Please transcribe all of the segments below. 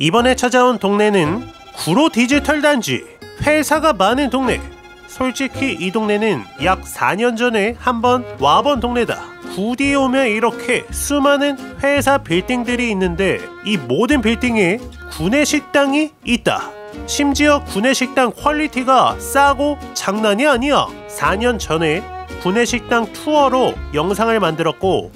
이번에 찾아온 동네는 구로 디지털 단지, 회사가 많은 동네. 솔직히 이 동네는 약 4년 전에 한번 와본 동네다. 구디에 오면 이렇게 수많은 회사 빌딩들이 있는데 이 모든 빌딩에 구내식당이 있다. 심지어 구내식당 퀄리티가 싸고 장난이 아니야. 4년 전에 구내식당 투어로 영상을 만들었고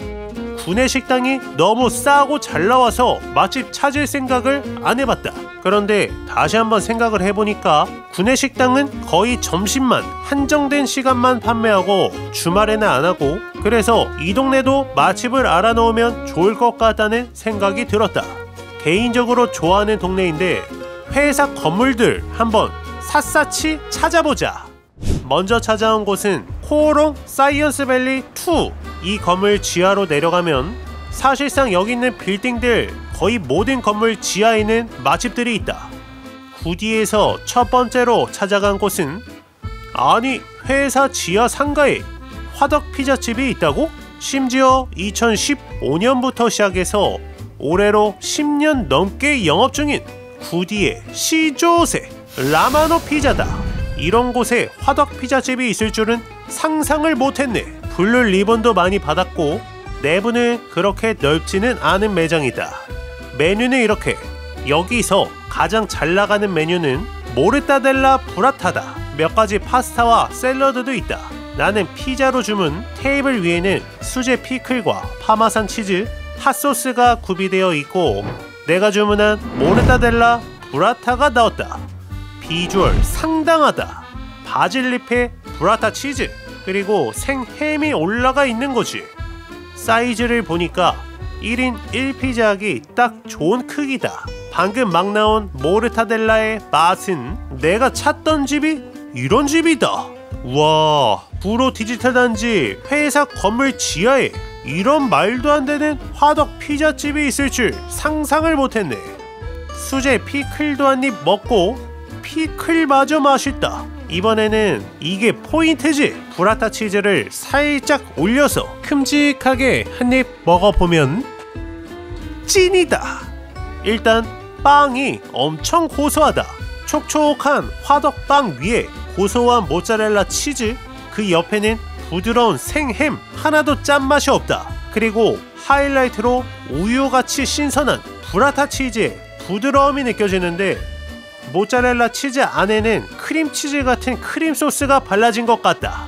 구내식당이 너무 싸고 잘 나와서 맛집 찾을 생각을 안 해봤다. 그런데 다시 한번 생각을 해보니까 구내식당은 거의 점심만 한정된 시간만 판매하고 주말에는 안 하고, 그래서 이 동네도 맛집을 알아놓으면 좋을 것 같다는 생각이 들었다. 개인적으로 좋아하는 동네인데 회사 건물들 한번 샅샅이 찾아보자. 먼저 찾아온 곳은 코오롱 사이언스밸리 2. 이 건물 지하로 내려가면 사실상 여기 있는 빌딩들 거의 모든 건물 지하에는 맛집들이 있다. 구디에서 첫 번째로 찾아간 곳은, 아니 회사 지하 상가에 화덕 피자집이 있다고? 심지어 2015년부터 시작해서 올해로 10년 넘게 영업 중인 구디의 시조세 라마노 피자다. 이런 곳에 화덕 피자집이 있을 줄은 상상을 못했네. 블루 리본도 많이 받았고 내부는 그렇게 넓지는 않은 매장이다. 메뉴는 이렇게. 여기서 가장 잘 나가는 메뉴는 모르타델라 브라타다. 몇 가지 파스타와 샐러드도 있다. 나는 피자로 주문. 테이블 위에는 수제 피클과 파마산 치즈, 핫소스가 구비되어 있고 내가 주문한 모르타델라 브라타가 나왔다. 비주얼 상당하다. 바질잎에 브라타 치즈 그리고 생햄이 올라가 있는 거지. 사이즈를 보니까 1인 1피자하기 딱 좋은 크기다. 방금 막 나온 모르타델라의 맛은 내가 찾던 집이 이런 집이다. 우와, 구로 디지털 단지 회사 건물 지하에 이런 말도 안 되는 화덕 피자집이 있을 줄 상상을 못했네. 수제 피클도 한 입 먹고 피클마저 맛있다. 이번에는 이게 포인트지. 브라타 치즈를 살짝 올려서 큼직하게 한 입 먹어보면 찐이다. 일단 빵이 엄청 고소하다. 촉촉한 화덕빵 위에 고소한 모짜렐라 치즈, 그 옆에는 부드러운 생햄, 하나도 짠맛이 없다. 그리고 하이라이트로 우유같이 신선한 브라타 치즈의 부드러움이 느껴지는데 모짜렐라 치즈 안에는 크림치즈 같은 크림 소스가 발라진 것 같다.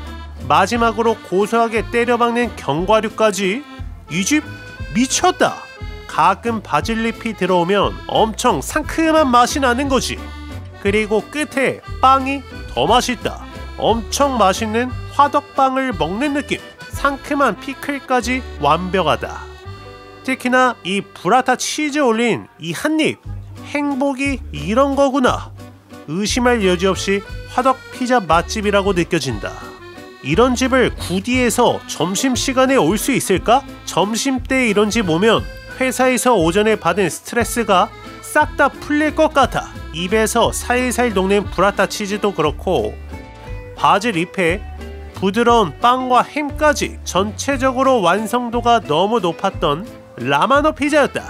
마지막으로 고소하게 때려박는 견과류까지. 이 집 미쳤다. 가끔 바질잎이 들어오면 엄청 상큼한 맛이 나는 거지. 그리고 끝에 빵이 더 맛있다. 엄청 맛있는 화덕빵을 먹는 느낌. 상큼한 피클까지 완벽하다. 특히나 이 브라타 치즈 올린 이 한입, 행복이 이런 거구나. 의심할 여지 없이 화덕 피자 맛집이라고 느껴진다. 이런 집을 구디에서 점심시간에 올 수 있을까? 점심때 이런 집 오면 회사에서 오전에 받은 스트레스가 싹 다 풀릴 것 같아. 입에서 살살 녹는 브라타 치즈도 그렇고 바질 잎에 부드러운 빵과 햄까지 전체적으로 완성도가 너무 높았던 라마노 피자였다.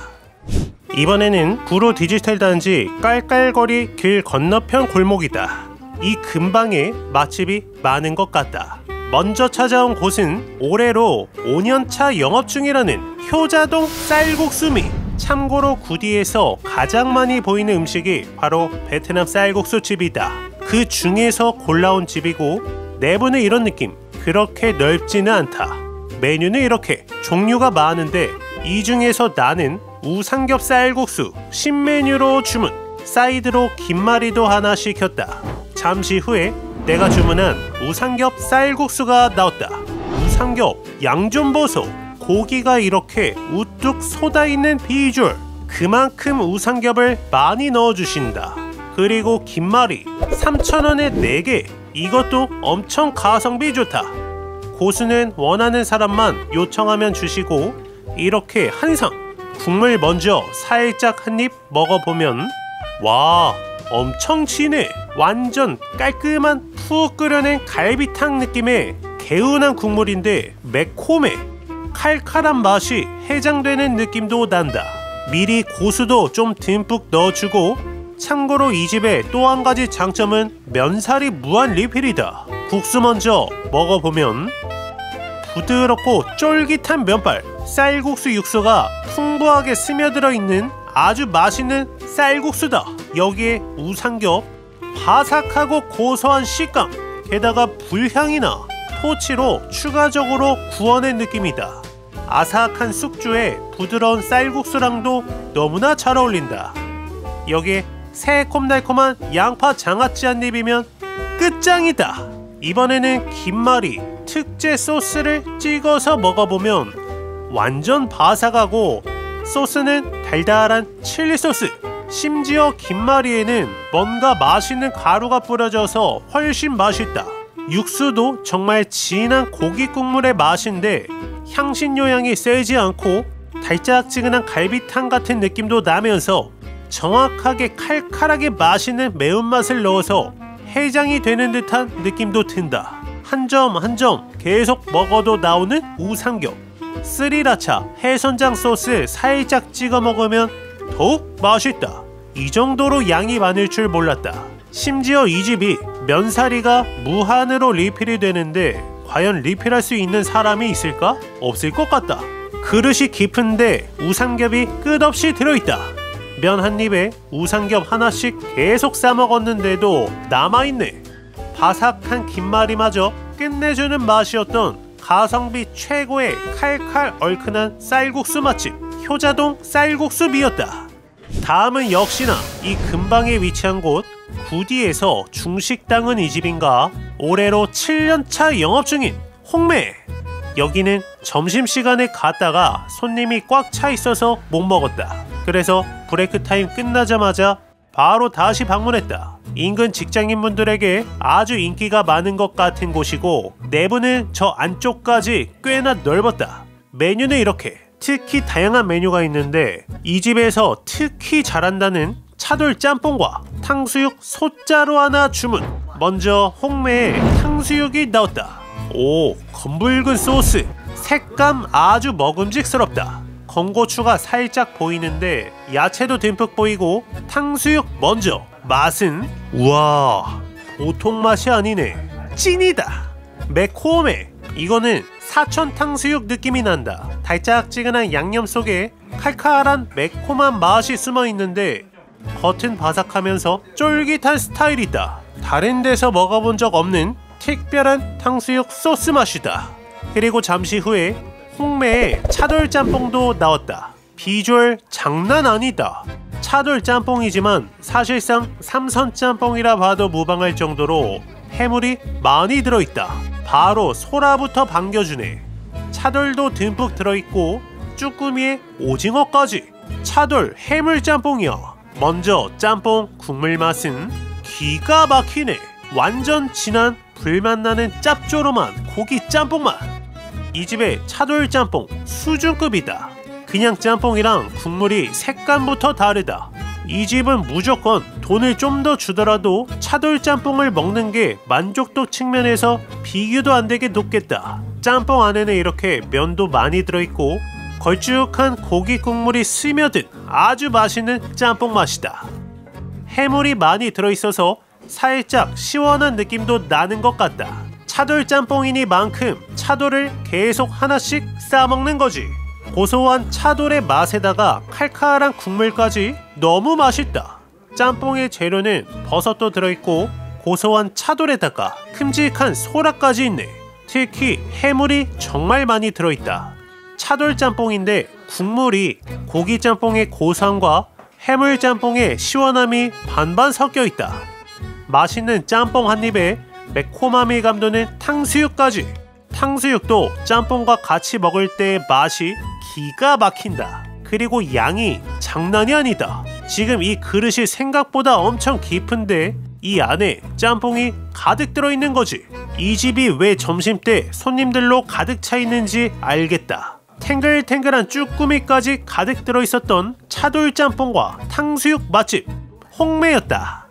이번에는 구로 디지털 단지 깔깔거리 길 건너편 골목이다. 이 근방에 맛집이 많은 것 같다. 먼저 찾아온 곳은 올해로 5년차 영업 중이라는 효자동 쌀국수미. 참고로 구디에서 가장 많이 보이는 음식이 바로 베트남 쌀국수 집이다. 그 중에서 골라온 집이고 내부는 이런 느낌. 그렇게 넓지는 않다. 메뉴는 이렇게 종류가 많은데 이 중에서 나는 우삼겹 쌀국수 신메뉴로 주문. 사이드로 김말이도 하나 시켰다. 잠시 후에 내가 주문한 우삼겹 쌀국수가 나왔다. 우삼겹 양 좀 보소. 고기가 이렇게 우뚝 솟아있는 비주얼. 그만큼 우삼겹을 많이 넣어주신다. 그리고 김말이 3,000원에 4개. 이것도 엄청 가성비 좋다. 고수는 원하는 사람만 요청하면 주시고 이렇게 한상. 국물 먼저 살짝 한 입 먹어보면 와, 엄청 진해. 완전 깔끔한 푹 끓여낸 갈비탕 느낌의 개운한 국물인데 매콤해. 칼칼한 맛이 해장되는 느낌도 난다. 미리 고수도 좀 듬뿍 넣어주고, 참고로 이 집의 또 한 가지 장점은 면사리 무한 리필이다. 국수 먼저 먹어보면 부드럽고 쫄깃한 면발, 쌀국수 육수가 풍부하게 스며들어 있는 아주 맛있는 쌀국수다. 여기에 우삼겹, 바삭하고 고소한 식감, 게다가 불향이나 토치로 추가적으로 구워낸 느낌이다. 아삭한 숙주에 부드러운 쌀국수랑도 너무나 잘 어울린다. 여기에 새콤달콤한 양파 장아찌 한 입이면 끝장이다. 이번에는 김말이 특제 소스를 찍어서 먹어보면 완전 바삭하고, 소스는 달달한 칠리 소스, 심지어 김말이에는 뭔가 맛있는 가루가 뿌려져서 훨씬 맛있다. 육수도 정말 진한 고기 국물의 맛인데 향신료 향이 세지 않고 달짝지근한 갈비탕 같은 느낌도 나면서 정확하게 칼칼하게 맛있는 매운맛을 넣어서 해장이 되는 듯한 느낌도 든다. 한 점 한 점 계속 먹어도 나오는 우삼겹, 스리라차 해선장 소스 살짝 찍어 먹으면 더욱 맛있다. 이 정도로 양이 많을 줄 몰랐다. 심지어 이 집이 면사리가 무한으로 리필이 되는데 과연 리필할 수 있는 사람이 있을까? 없을 것 같다. 그릇이 깊은데 우삼겹이 끝없이 들어있다. 면 한 입에 우삼겹 하나씩 계속 싸먹었는데도 남아있네. 바삭한 김말이마저 끝내주는 맛이었던 가성비 최고의 칼칼 얼큰한 쌀국수 맛집, 효자동 쌀국수비였다. 다음은 역시나 이 근방에 위치한 곳 구디에서 중식당은 이 집인가 올해로 7년차 영업 중인 홍매. 여기는 점심시간에 갔다가 손님이 꽉 차 있어서 못 먹었다. 그래서 브레이크 타임 끝나자마자 바로 다시 방문했다. 인근 직장인분들에게 아주 인기가 많은 것 같은 곳이고, 내부는 저 안쪽까지 꽤나 넓었다. 메뉴는 이렇게 특히 다양한 메뉴가 있는데, 이 집에서 특히 잘한다는 차돌 짬뽕과 탕수육 소자로 하나 주문. 먼저 홍매에 탕수육이 나왔다. 오, 검붉은 소스, 색감 아주 먹음직스럽다. 건고추가 살짝 보이는데 야채도 듬뿍 보이고, 탕수육 먼저 맛은 우와, 보통 맛이 아니네. 찐이다. 매콤해. 이거는 사천 탕수육 느낌이 난다. 달짝지근한 양념 속에 칼칼한 매콤한 맛이 숨어있는데 겉은 바삭하면서 쫄깃한 스타일이다. 다른 데서 먹어본 적 없는 특별한 탕수육 소스 맛이다. 그리고 잠시 후에 홍매에 차돌 짬뽕도 나왔다. 비주얼 장난 아니다. 차돌 짬뽕이지만 사실상 삼선 짬뽕이라 봐도 무방할 정도로 해물이 많이 들어있다. 바로 소라부터 반겨주네. 차돌도 듬뿍 들어있고 쭈꾸미에 오징어까지. 차돌 해물 짬뽕이야. 먼저 짬뽕 국물 맛은 기가 막히네. 완전 진한 불맛나는 짭조름한 고기 짬뽕 맛. 이 집의 차돌 짬뽕 수준급이다. 그냥 짬뽕이랑 국물이 색감부터 다르다. 이 집은 무조건 돈을 좀 더 주더라도 차돌 짬뽕을 먹는 게 만족도 측면에서 비교도 안 되게 높겠다. 짬뽕 안에는 이렇게 면도 많이 들어있고 걸쭉한 고기 국물이 스며든 아주 맛있는 짬뽕 맛이다. 해물이 많이 들어있어서 살짝 시원한 느낌도 나는 것 같다. 차돌 짬뽕이니만큼 차돌을 계속 하나씩 싸먹는 거지. 고소한 차돌의 맛에다가 칼칼한 국물까지 너무 맛있다. 짬뽕의 재료는 버섯도 들어있고 고소한 차돌에다가 큼직한 소라까지 있네. 특히 해물이 정말 많이 들어있다. 차돌 짬뽕인데 국물이 고기 짬뽕의 고소함과 해물 짬뽕의 시원함이 반반 섞여있다. 맛있는 짬뽕 한 입에 매콤함이 감도는 탕수육까지. 탕수육도 짬뽕과 같이 먹을 때의 맛이 기가 막힌다. 그리고 양이 장난이 아니다. 지금 이 그릇이 생각보다 엄청 깊은데 이 안에 짬뽕이 가득 들어있는 거지. 이 집이 왜 점심때 손님들로 가득 차 있는지 알겠다. 탱글탱글한 쭈꾸미까지 가득 들어있었던 차돌 짬뽕과 탕수육 맛집 홍매였다.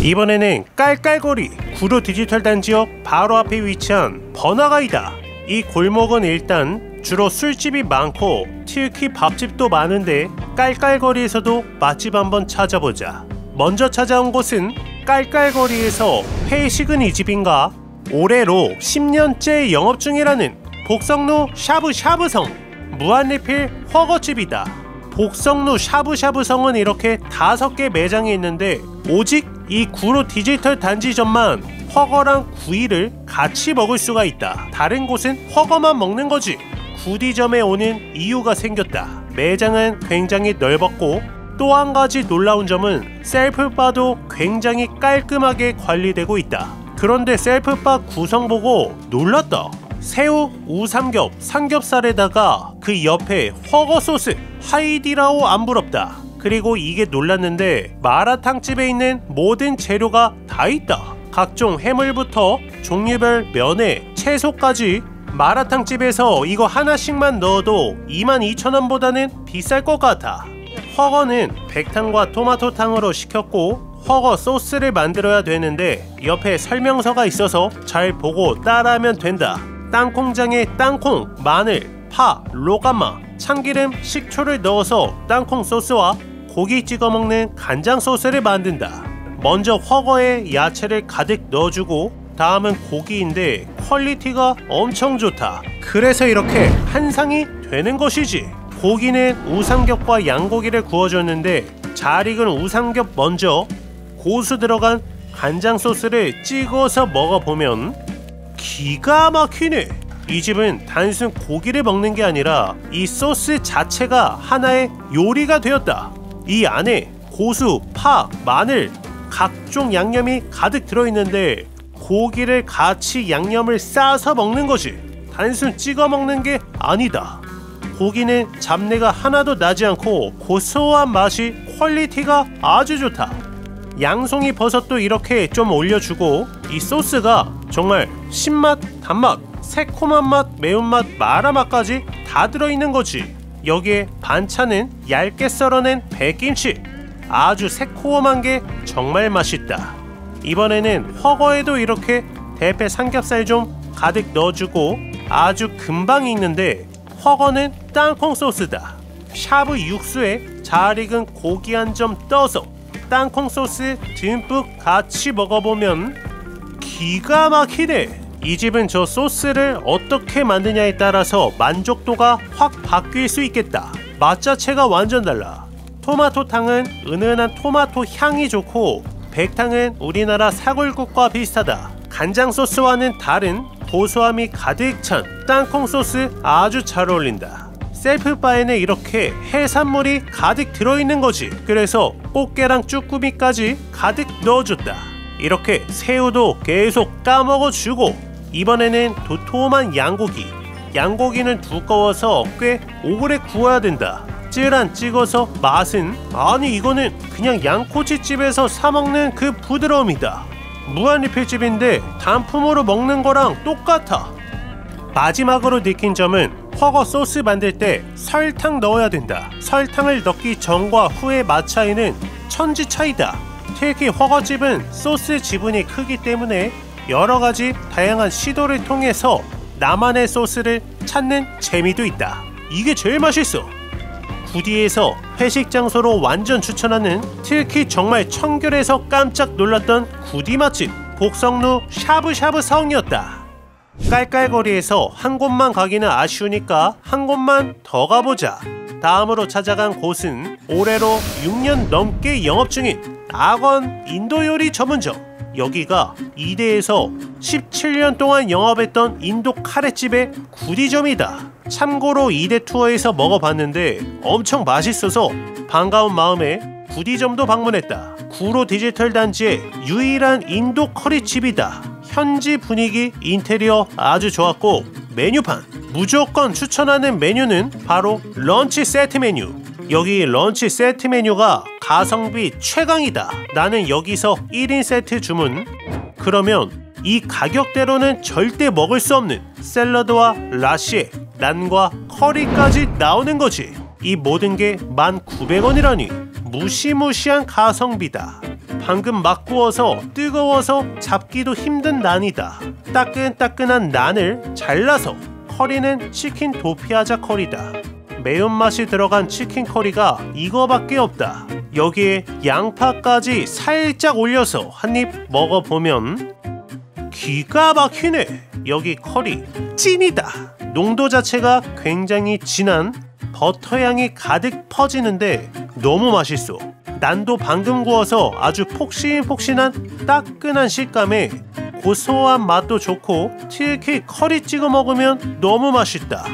이번에는 깔깔거리 구로 디지털 단지역 바로 앞에 위치한 번화가이다. 이 골목은 일단 주로 술집이 많고 특히 밥집도 많은데 깔깔거리에서도 맛집 한번 찾아보자. 먼저 찾아온 곳은 깔깔거리에서 회식은 이 집인가? 올해로 10년째 영업 중이라는 복성루 샤브샤브성 무한리필 허거집이다. 복성루 샤브샤브성은 이렇게 5개 매장이 있는데 오직 이 구로 디지털 단지점만 허거랑 구이를 같이 먹을 수가 있다. 다른 곳은 허거만 먹는 거지. 구디점에 오는 이유가 생겼다. 매장은 굉장히 넓었고 또 한 가지 놀라운 점은 셀프바도 굉장히 깔끔하게 관리되고 있다. 그런데 셀프바 구성 보고 놀랐다. 새우, 우삼겹, 삼겹살에다가 그 옆에 허거 소스 하이디라오 안 부럽다. 그리고 이게 놀랐는데 마라탕집에 있는 모든 재료가 다 있다. 각종 해물부터 종류별 면에 채소까지. 마라탕집에서 이거 하나씩만 넣어도 22,000원보다는 비쌀 것 같아. 허거는 백탕과 토마토탕으로 시켰고 허거 소스를 만들어야 되는데 옆에 설명서가 있어서 잘 보고 따라하면 된다. 땅콩장에 땅콩, 마늘, 파, 로가마, 참기름, 식초를 넣어서 땅콩 소스와 고기 찍어 먹는 간장 소스를 만든다. 먼저 허거에 야채를 가득 넣어주고 다음은 고기인데 퀄리티가 엄청 좋다. 그래서 이렇게 한 상이 되는 것이지. 고기는 우삼겹과 양고기를 구워줬는데 잘 익은 우삼겹 먼저 고수 들어간 간장 소스를 찍어서 먹어보면 기가 막히네. 이 집은 단순 고기를 먹는 게 아니라 이 소스 자체가 하나의 요리가 되었다. 이 안에 고수, 파, 마늘, 각종 양념이 가득 들어있는데 고기를 같이 양념을 싸서 먹는 거지. 단순 찍어 먹는 게 아니다. 고기는 잡내가 하나도 나지 않고 고소한 맛이 퀄리티가 아주 좋다. 양송이 버섯도 이렇게 좀 올려주고 이 소스가 정말 신맛, 단맛, 새콤한 맛, 매운맛, 마라맛까지 다 들어있는 거지. 여기에 반찬은 얇게 썰어낸 백김치. 아주 새콤한 게 정말 맛있다. 이번에는 허거에도 이렇게 대패 삼겹살 좀 가득 넣어주고 아주 금방 익는데 허거는 땅콩 소스다. 샤브 육수에 잘 익은 고기 한 점 떠서 땅콩 소스 듬뿍 같이 먹어보면 기가 막히네. 이 집은 저 소스를 어떻게 만드냐에 따라서 만족도가 확 바뀔 수 있겠다. 맛 자체가 완전 달라. 토마토탕은 은은한 토마토 향이 좋고 백탕은 우리나라 사골국과 비슷하다. 간장 소스와는 다른 고소함이 가득 찬 땅콩 소스 아주 잘 어울린다. 셀프바에는 이렇게 해산물이 가득 들어있는 거지. 그래서 꽃게랑 쭈꾸미까지 가득 넣어줬다. 이렇게 새우도 계속 까먹어주고 이번에는 도톰한 양고기. 양고기는 두꺼워서 꽤 오래 구워야 된다. 쯔란 찍어서 맛은 아니 이거는 그냥 양꼬치집에서 사먹는 그 부드러움이다. 무한리필집인데 단품으로 먹는 거랑 똑같아. 마지막으로 느낀 점은 허거 소스 만들 때 설탕 넣어야 된다. 설탕을 넣기 전과 후의 맛 차이는 천지 차이다. 특히 허거집은 소스 지분이 크기 때문에 여러가지 다양한 시도를 통해서 나만의 소스를 찾는 재미도 있다. 이게 제일 맛있어. 구디에서 회식 장소로 완전 추천하는 특히 정말 청결해서 깜짝 놀랐던 구디 맛집 복성루 샤브샤브 성이었다. 깔깔거리에서 한 곳만 가기는 아쉬우니까 한 곳만 더 가보자. 다음으로 찾아간 곳은 올해로 6년 넘게 영업 중인 악원 인도요리 전문점. 여기가 이대에서 17년 동안 영업했던 인도 카레집의 구디점이다. 참고로 이대 투어에서 먹어봤는데 엄청 맛있어서 반가운 마음에 구디점도 방문했다. 구로 디지털 단지의 유일한 인도 커리집이다. 현지 분위기, 인테리어 아주 좋았고 메뉴판 무조건 추천하는 메뉴는 바로 런치 세트 메뉴. 여기 런치 세트 메뉴가 가성비 최강이다. 나는 여기서 1인 세트 주문. 그러면 이 가격대로는 절대 먹을 수 없는 샐러드와 라시에 난과 커리까지 나오는 거지. 이 모든 게 1,900원이라니 무시무시한 가성비다. 방금 막 구워서 뜨거워서 잡기도 힘든 난이다. 따끈따끈한 난을 잘라서 커리는 치킨 도피하자 커리다. 매운맛이 들어간 치킨 커리가 이거밖에 없다. 여기에 양파까지 살짝 올려서 한입 먹어보면 기가 막히네. 여기 커리 찐이다. 농도 자체가 굉장히 진한 버터향이 가득 퍼지는데 너무 맛있어. 난도 방금 구워서 아주 폭신폭신한 따끈한 식감에 고소한 맛도 좋고 특히 커리 찍어 먹으면 너무 맛있다.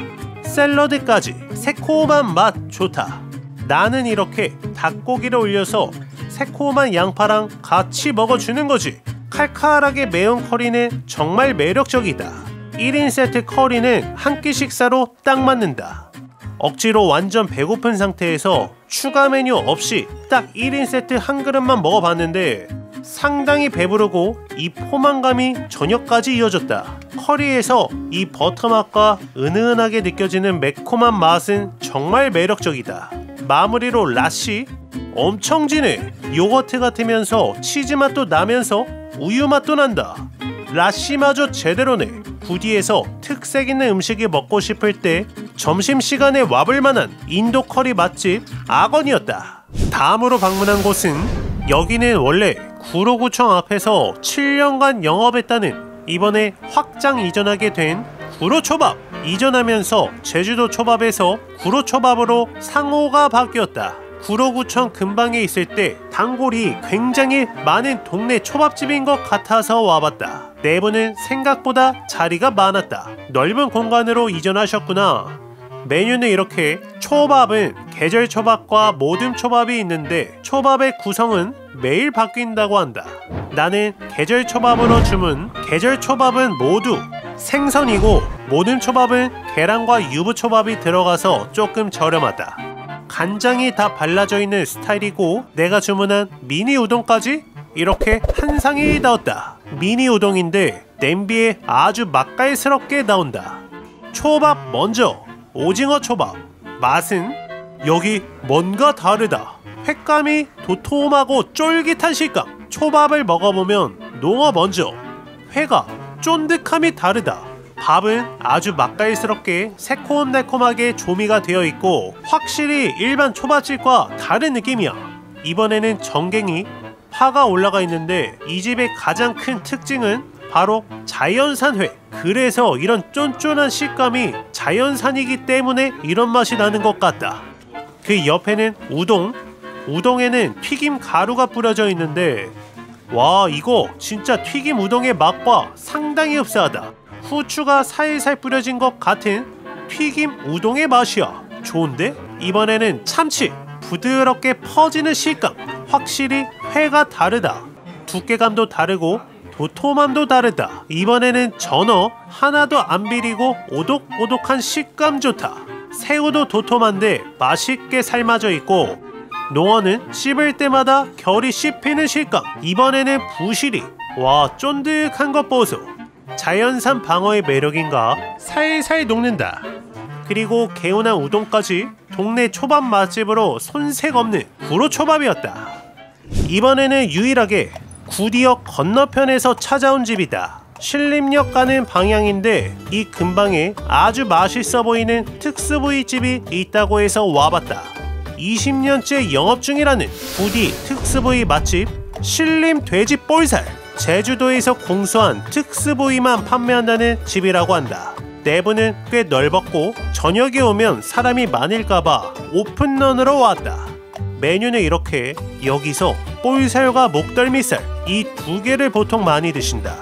샐러드까지 새콤한 맛 좋다. 나는 이렇게 닭고기를 올려서 새콤한 양파랑 같이 먹어주는 거지. 칼칼하게 매운 커리는 정말 매력적이다. 1인 세트 커리는 한 끼 식사로 딱 맞는다. 억지로 완전 배고픈 상태에서 추가 메뉴 없이 딱 1인 세트 한 그릇만 먹어봤는데 상당히 배부르고 이 포만감이 저녁까지 이어졌다. 커리에서 이 버터 맛과 은은하게 느껴지는 매콤한 맛은 정말 매력적이다. 마무리로 라시 엄청 진해. 요거트 같으면서 치즈 맛도 나면서 우유 맛도 난다. 라시마저 제대로네. 구디에서 특색 있는 음식이 먹고 싶을 때 점심시간에 와볼 만한 인도 커리 맛집 아건이었다. 다음으로 방문한 곳은 여기는 원래 구로구청 앞에서 7년간 영업했다는 이번에 확장 이전하게 된 구로초밥. 이전하면서 제주도 초밥에서 구로초밥으로 상호가 바뀌었다. 구로구청 근방에 있을 때 단골이 굉장히 많은 동네 초밥집인 것 같아서 와봤다. 내부는 생각보다 자리가 많았다. 넓은 공간으로 이전하셨구나. 메뉴는 이렇게 초밥은 계절 초밥과 모듬 초밥이 있는데 초밥의 구성은 매일 바뀐다고 한다. 나는 계절 초밥으로 주문. 계절 초밥은 모두 생선이고 모듬 초밥은 계란과 유부 초밥이 들어가서 조금 저렴하다. 간장이 다 발라져 있는 스타일이고 내가 주문한 미니 우동까지 이렇게 한 상이 나왔다. 미니 우동인데 냄비에 아주 맛깔스럽게 나온다. 초밥 먼저 오징어 초밥. 맛은 여기 뭔가 다르다. 횟감이 도톰하고 쫄깃한 식감. 초밥을 먹어보면 농어 먼저. 회가 쫀득함이 다르다. 밥은 아주 맛깔스럽게 새콤달콤하게 조미가 되어 있고 확실히 일반 초밥집과 다른 느낌이야. 이번에는 전갱이 파가 올라가 있는데 이 집의 가장 큰 특징은 바로 자연산 회. 그래서 이런 쫀쫀한 식감이 자연산이기 때문에 이런 맛이 나는 것 같다. 그 옆에는 우동. 우동에는 튀김 가루가 뿌려져 있는데 와, 이거 진짜 튀김 우동의 맛과 상당히 흡사하다. 후추가 살살 뿌려진 것 같은 튀김 우동의 맛이야. 좋은데? 이번에는 참치. 부드럽게 퍼지는 식감. 확실히 회가 다르다. 두께감도 다르고 도톰함도 다르다. 이번에는 전어. 하나도 안 비리고 오독오독한 식감 좋다. 새우도 도톰한데 맛있게 삶아져 있고 농어는 씹을 때마다 결이 씹히는 식감. 이번에는 부시리. 와, 쫀득한 것 보소. 자연산 방어의 매력인가 살살 녹는다. 그리고 개운한 우동까지 동네 초밥 맛집으로 손색 없는 구로초밥이었다. 이번에는 유일하게 구디역 건너편에서 찾아온 집이다. 신림역 가는 방향인데 이 근방에 아주 맛있어 보이는 특수부위집이 있다고 해서 와봤다. 20년째 영업 중이라는 구디 특수부위 맛집 신림 돼지 볼살. 제주도에서 공수한 특수부위만 판매한다는 집이라고 한다. 내부는 꽤 넓었고 저녁에 오면 사람이 많을까봐 오픈런으로 왔다. 메뉴는 이렇게 여기서 볼살과 목덜미살 이 두 개를 보통 많이 드신다.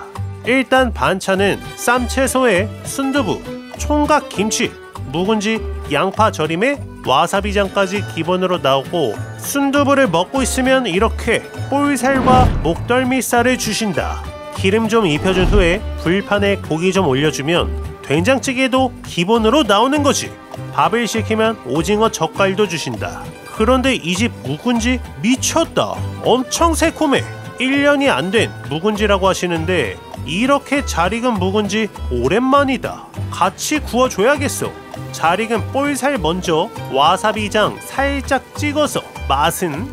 일단 반찬은 쌈채소에 순두부, 총각 김치, 묵은지, 양파 절임에 와사비장까지 기본으로 나오고 순두부를 먹고 있으면 이렇게 볼살과 목덜미살을 주신다. 기름 좀 입혀준 후에 불판에 고기 좀 올려주면 된장찌개도 기본으로 나오는 거지. 밥을 시키면 오징어 젓갈도 주신다. 그런데 이 집 묵은지 미쳤다. 엄청 새콤해. 1년이 안 된 묵은지라고 하시는데 이렇게 잘 익은 묵은지 오랜만이다. 같이 구워줘야겠어. 잘 익은 볼살 먼저 와사비장 살짝 찍어서 맛은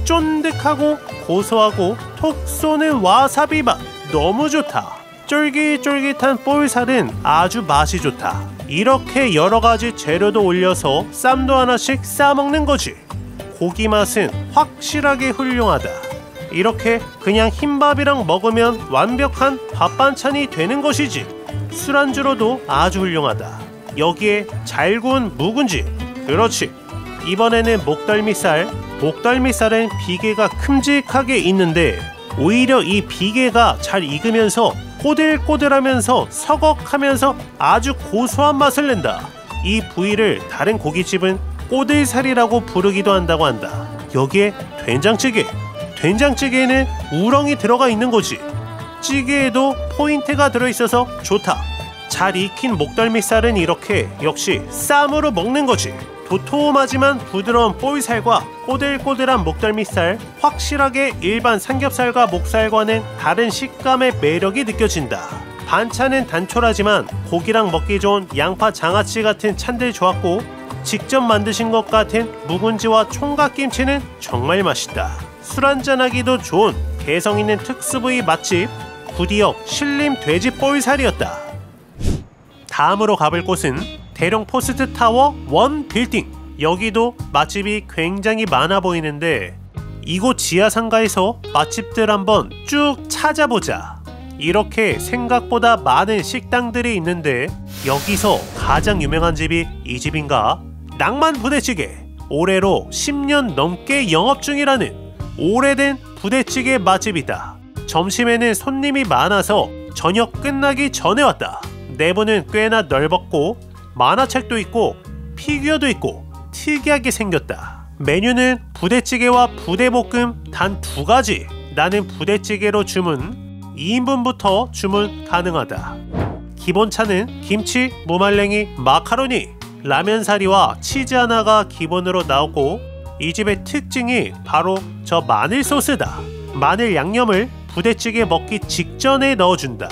쫀득하고 고소하고 톡 쏘는 와사비 맛 너무 좋다. 쫄깃쫄깃한 볼살은 아주 맛이 좋다. 이렇게 여러가지 재료도 올려서 쌈도 하나씩 싸먹는 거지. 고기 맛은 확실하게 훌륭하다. 이렇게 그냥 흰밥이랑 먹으면 완벽한 밥 반찬이 되는 것이지. 술안주로도 아주 훌륭하다. 여기에 잘 구운 묵은지. 그렇지. 이번에는 목덜미살. 목덜미살은 비계가 큼직하게 있는데 오히려 이 비계가 잘 익으면서 꼬들꼬들하면서 서걱하면서 아주 고소한 맛을 낸다. 이 부위를 다른 고깃집은 꼬들살이라고 부르기도 한다고 한다. 여기에 된장찌개. 된장찌개에는 우렁이 들어가 있는 거지. 찌개에도 포인트가 들어있어서 좋다. 잘 익힌 목덜미살은 이렇게 역시 쌈으로 먹는 거지. 도톰하지만 부드러운 볼살과 꼬들꼬들한 목덜미살, 확실하게 일반 삼겹살과 목살과는 다른 식감의 매력이 느껴진다. 반찬은 단촐하지만 고기랑 먹기 좋은 양파 장아찌 같은 찬들 좋았고, 직접 만드신 것 같은 묵은지와 총각김치는 정말 맛있다. 술 한잔하기도 좋은 개성있는 특수부위 맛집 구디역 신림 돼지 볼살이었다. 다음으로 가볼 곳은 대령 포스트타워 원 빌딩. 여기도 맛집이 굉장히 많아 보이는데 이곳 지하상가에서 맛집들 한번 쭉 찾아보자. 이렇게 생각보다 많은 식당들이 있는데 여기서 가장 유명한 집이 이 집인가? 낭만 부대찌개. 올해로 10년 넘게 영업 중이라는 오래된 부대찌개 맛집이다. 점심에는 손님이 많아서 저녁 끝나기 전에 왔다. 내부는 꽤나 넓었고 만화책도 있고 피규어도 있고 특이하게 생겼다. 메뉴는 부대찌개와 부대볶음 단 2가지. 나는 부대찌개로 주문, 2인분부터 주문 가능하다. 기본차는 김치, 무말랭이, 마카로니, 라면사리와 치즈 하나가 기본으로 나오고 이 집의 특징이 바로 저 마늘 소스다. 마늘 양념을 부대찌개 먹기 직전에 넣어준다.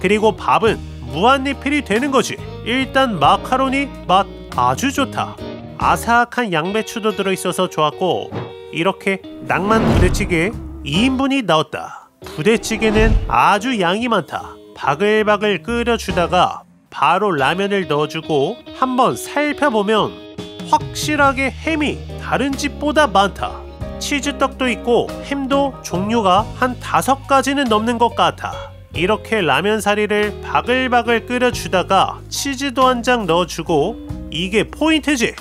그리고 밥은 무한리필이 되는 거지. 일단 마카로니 맛 아주 좋다. 아삭한 양배추도 들어있어서 좋았고 이렇게 낭만 부대찌개 2인분이 나왔다. 부대찌개는 아주 양이 많다. 바글바글 끓여주다가 바로 라면을 넣어주고 한번 살펴보면 확실하게 햄이 다른 집보다 많다. 치즈떡도 있고 햄도 종류가 한 5가지는 넘는 것 같아. 이렇게 라면 사리를 바글바글 끓여주다가 치즈도 한 장 넣어주고 이게 포인트지.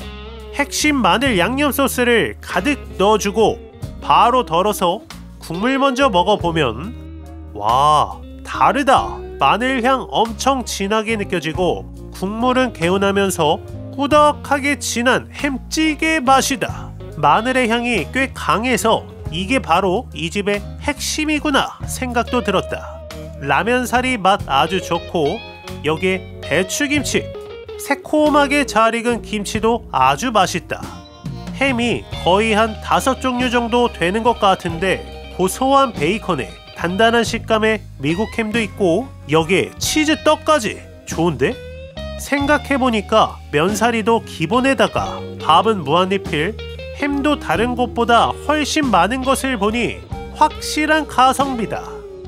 핵심 마늘 양념 소스를 가득 넣어주고 바로 덜어서 국물 먼저 먹어보면 와, 다르다. 마늘향 엄청 진하게 느껴지고 국물은 개운하면서 꾸덕하게 진한 햄찌개 맛이다. 마늘의 향이 꽤 강해서 이게 바로 이 집의 핵심이구나 생각도 들었다. 라면사리 맛 아주 좋고 여기에 배추김치, 새콤하게 잘 익은 김치도 아주 맛있다. 햄이 거의 한 5종류 정도 되는 것 같은데 고소한 베이컨에 단단한 식감의 미국 햄도 있고 여기에 치즈 떡까지. 좋은데? 생각해보니까 면사리도 기본에다가 밥은 무한리필, 햄도 다른 곳보다 훨씬 많은 것을 보니 확실한 가성비다.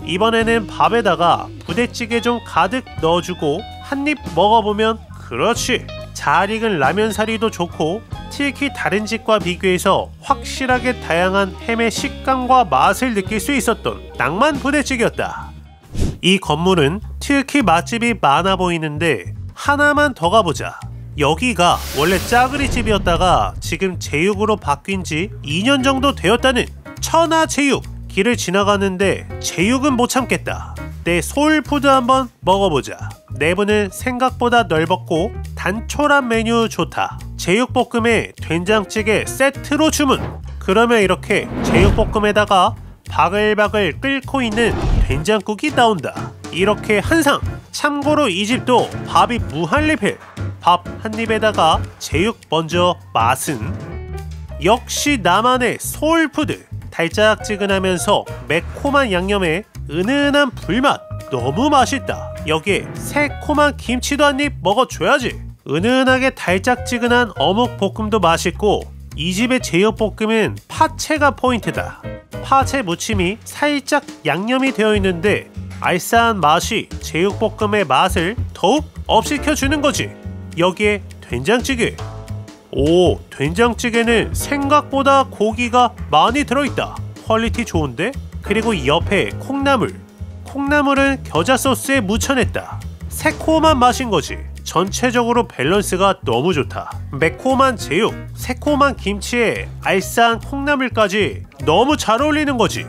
이번에는 밥에다가 부대찌개 좀 가득 넣어주고 한입 먹어보면 그렇지. 잘 익은 라면사리도 좋고 특히 다른 집과 비교해서 확실하게 다양한 햄의 식감과 맛을 느낄 수 있었던 낭만 부대찌개였다. 이 건물은 특히 맛집이 많아 보이는데 하나만 더 가보자. 여기가 원래 짜그리 집이었다가 지금 제육으로 바뀐 지 2년 정도 되었다는 천하제육. 길을 지나가는데 제육은 못 참겠다. 내 소울푸드 한번 먹어보자. 내부는 생각보다 넓었고 단촐한 메뉴 좋다. 제육볶음에 된장찌개 세트로 주문. 그러면 이렇게 제육볶음에다가 바글바글 끓고 있는 된장국이 나온다. 이렇게 한상. 참고로 이 집도 밥이 무한리필. 밥 한 입에다가 제육 먼저. 맛은 역시 나만의 소울푸드. 달짝지근하면서 매콤한 양념에 은은한 불맛. 너무 맛있다. 여기에 새콤한 김치도 한 입 먹어줘야지. 은은하게 달짝지근한 어묵볶음도 맛있고 이 집의 제육볶음은 파채가 포인트다. 파채 무침이 살짝 양념이 되어 있는데 알싸한 맛이 제육볶음의 맛을 더욱 업시켜주는 거지. 여기에 된장찌개. 오, 된장찌개는 생각보다 고기가 많이 들어있다. 퀄리티 좋은데? 그리고 옆에 콩나물은 겨자 소스에 묻혀냈다. 새콤한 맛인 거지. 전체적으로 밸런스가 너무 좋다. 매콤한 제육, 새콤한 김치에 알싸한 콩나물까지 너무 잘 어울리는 거지.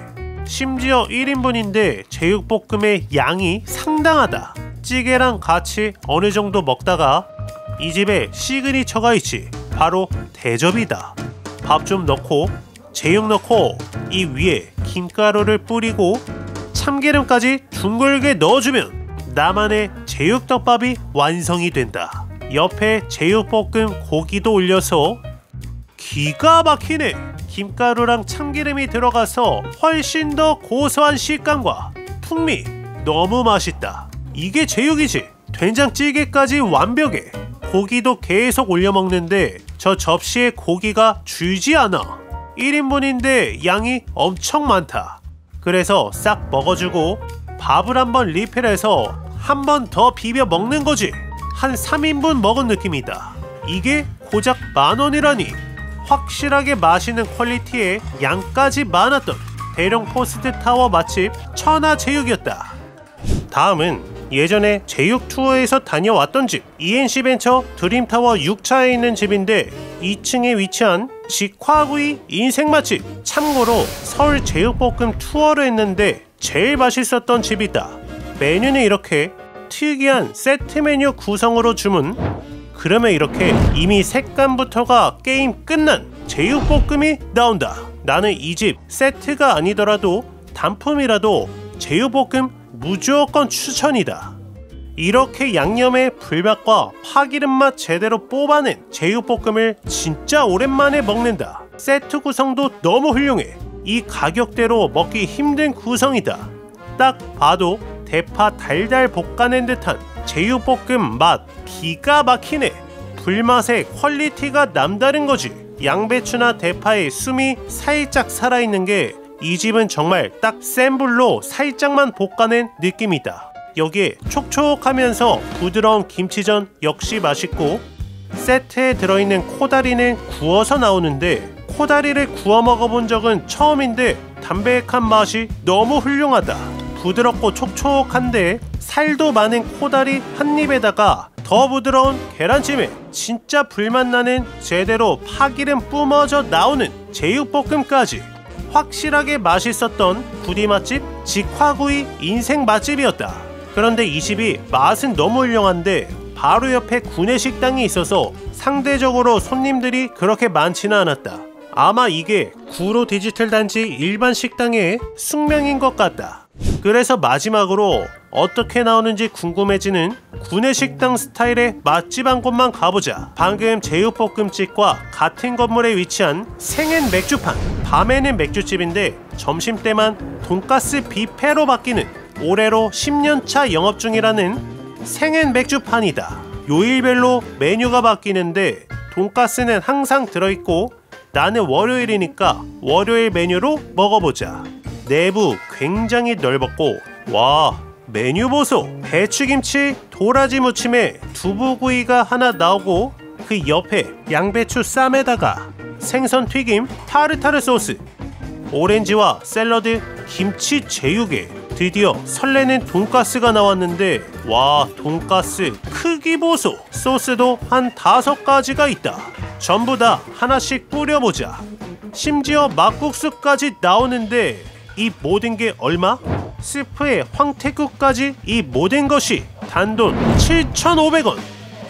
심지어 1인분인데 제육볶음의 양이 상당하다. 찌개랑 같이 어느 정도 먹다가 이 집에 시그니처가 있지. 바로 대접이다. 밥 좀 넣고 제육 넣고 이 위에 김가루를 뿌리고 참기름까지 둥글게 넣어주면 나만의 제육덮밥이 완성이 된다. 옆에 제육볶음 고기도 올려서 기가 막히네. 김가루랑 참기름이 들어가서 훨씬 더 고소한 식감과 풍미, 너무 맛있다. 이게 제육이지. 된장찌개까지 완벽해. 고기도 계속 올려 먹는데 저 접시에 고기가 줄지 않아. 1인분인데 양이 엄청 많다. 그래서 싹 먹어주고 밥을 한번 리필해서 한 번 더 비벼 먹는 거지. 한 3인분 먹은 느낌이다. 이게 고작 10,000원이라니. 확실하게 맛있는 퀄리티에 양까지 많았던 대령 포스트타워 맛집 천하제육이었다. 다음은 예전에 제육 투어에서 다녀왔던 집, ENC벤처 드림타워 6차에 있는 집인데 2층에 위치한 직화구이 인생 맛집. 참고로 서울 제육볶음 투어를 했는데 제일 맛있었던 집이다. 메뉴는 이렇게 특이한 세트 메뉴 구성으로 주문. 그러면 이렇게 이미 색감부터가 게임 끝난 제육볶음이 나온다. 나는 이 집 세트가 아니더라도 단품이라도 제육볶음 무조건 추천이다. 이렇게 양념의 불맛과 파기름 맛 제대로 뽑아낸 제육볶음을 진짜 오랜만에 먹는다. 세트 구성도 너무 훌륭해. 이 가격대로 먹기 힘든 구성이다. 딱 봐도 대파 달달 볶아낸 듯한 제육볶음 맛 기가 막히네. 불맛의 퀄리티가 남다른 거지. 양배추나 대파의 숨이 살짝 살아있는 게 이 집은 정말 딱 센 불로 살짝만 볶아낸 느낌이다. 여기에 촉촉하면서 부드러운 김치전 역시 맛있고, 세트에 들어있는 코다리는 구워서 나오는데 코다리를 구워 먹어본 적은 처음인데 담백한 맛이 너무 훌륭하다. 부드럽고 촉촉한데 살도 많은 코다리 한 입에다가 더 부드러운 계란찜에 진짜 불맛 나는 제대로 파기름 뿜어져 나오는 제육볶음까지 확실하게 맛있었던 구디 맛집 직화구이 인생 맛집이었다. 그런데 이 집이 맛은 너무 훌륭한데 바로 옆에 구내식당이 있어서 상대적으로 손님들이 그렇게 많지는 않았다. 아마 이게 구로 디지털 단지 일반 식당의 숙명인 것 같다. 그래서 마지막으로 어떻게 나오는지 궁금해지는 구내식당 스타일의 맛집 한 곳만 가보자. 방금 제육볶음집과 같은 건물에 위치한 생엔 맥주판. 밤에는 맥주집인데 점심때만 돈가스 뷔페로 바뀌는 올해로 10년차 영업 중이라는 생엔 맥주판이다. 요일별로 메뉴가 바뀌는데 돈가스는 항상 들어있고 나는 월요일이니까 월요일 메뉴로 먹어보자. 내부 굉장히 넓었고, 와, 메뉴 보소. 배추김치 도라지 무침에 두부구이가 하나 나오고 그 옆에 양배추 쌈에다가 생선 튀김 타르타르 소스, 오렌지와 샐러드, 김치 제육에 드디어 설레는 돈가스가 나왔는데, 와, 돈가스 크기 보소. 소스도 한 5가지가 있다. 전부 다 하나씩 뿌려보자. 심지어 막국수까지 나오는데 이 모든 게 얼마? 스프에 황태국까지 이 모든 것이 단돈 7,500원.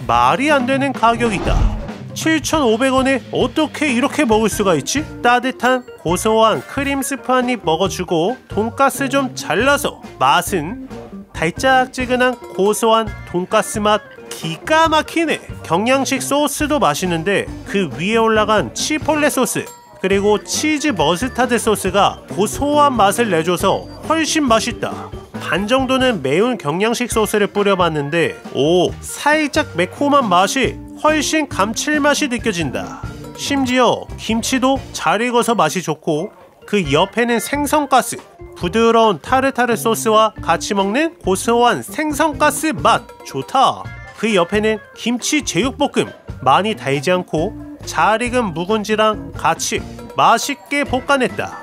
말이 안 되는 가격이다. 7,500원에 어떻게 이렇게 먹을 수가 있지? 따뜻한 고소한 크림 스프 한 입 먹어주고 돈가스 좀 잘라서 맛은 달짝지근한 고소한 돈가스 맛 기가 막히네. 경양식 소스도 맛있는데 그 위에 올라간 치폴레 소스 그리고 치즈 머스타드 소스가 고소한 맛을 내줘서 훨씬 맛있다. 반 정도는 매운 경양식 소스를 뿌려봤는데 오, 살짝 매콤한 맛이 훨씬 감칠맛이 느껴진다. 심지어 김치도 잘 익어서 맛이 좋고 그 옆에는 생선가스, 부드러운 타르타르 소스와 같이 먹는 고소한 생선가스 맛 좋다. 그 옆에는 김치 제육볶음, 많이 달지 않고 잘 익은 묵은지랑 같이 맛있게 볶아냈다.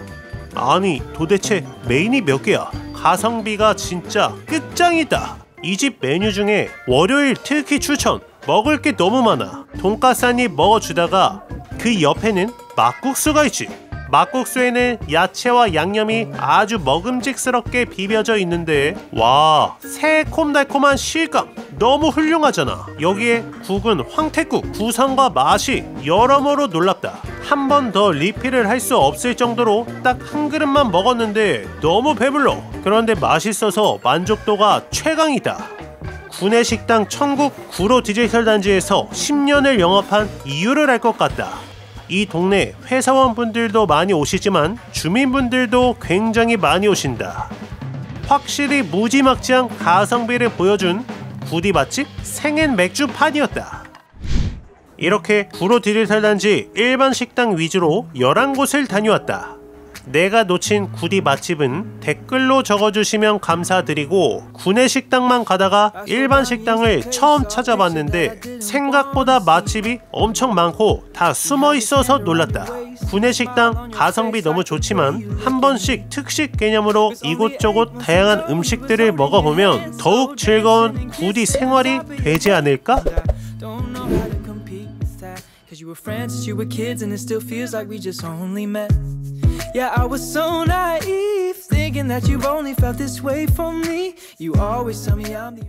아니 도대체 메인이 몇 개야? 가성비가 진짜 끝장이다. 이 집 메뉴 중에 월요일 특히 추천, 먹을 게 너무 많아. 돈가스 한 입 먹어주다가 그 옆에는 막국수가 있지. 막국수에는 야채와 양념이 아주 먹음직스럽게 비벼져 있는데 와, 새콤달콤한 실감 너무 훌륭하잖아. 여기에 국은 황태국, 구성과 맛이 여러모로 놀랍다. 한 번 더 리필을 할 수 없을 정도로 딱 한 그릇만 먹었는데 너무 배불러. 그런데 맛있어서 만족도가 최강이다. 구내식당 천국 구로 디지털 단지에서 10년을 영업한 이유를 알 것 같다. 이 동네 회사원분들도 많이 오시지만 주민분들도 굉장히 많이 오신다. 확실히 무지막지한 가성비를 보여준 구디 맛집 생엔 맥주판이었다. 이렇게 구로 디지털 단지 일반 식당 위주로 11곳을 다녀왔다. 내가 놓친 구디 맛집은 댓글로 적어주시면 감사드리고, 구내식당만 가다가 일반 식당을 처음 찾아봤는데 생각보다 맛집이 엄청 많고 다 숨어있어서 놀랐다. 구내식당 가성비 너무 좋지만 한 번씩 특식 개념으로 이곳저곳 다양한 음식들을 먹어보면 더욱 즐거운 구디 생활이 되지 않을까? You were friends since you were kids and it still feels like we just only met. Yeah, I was so naive, thinking that you've only felt this way for me. You always tell me I'm the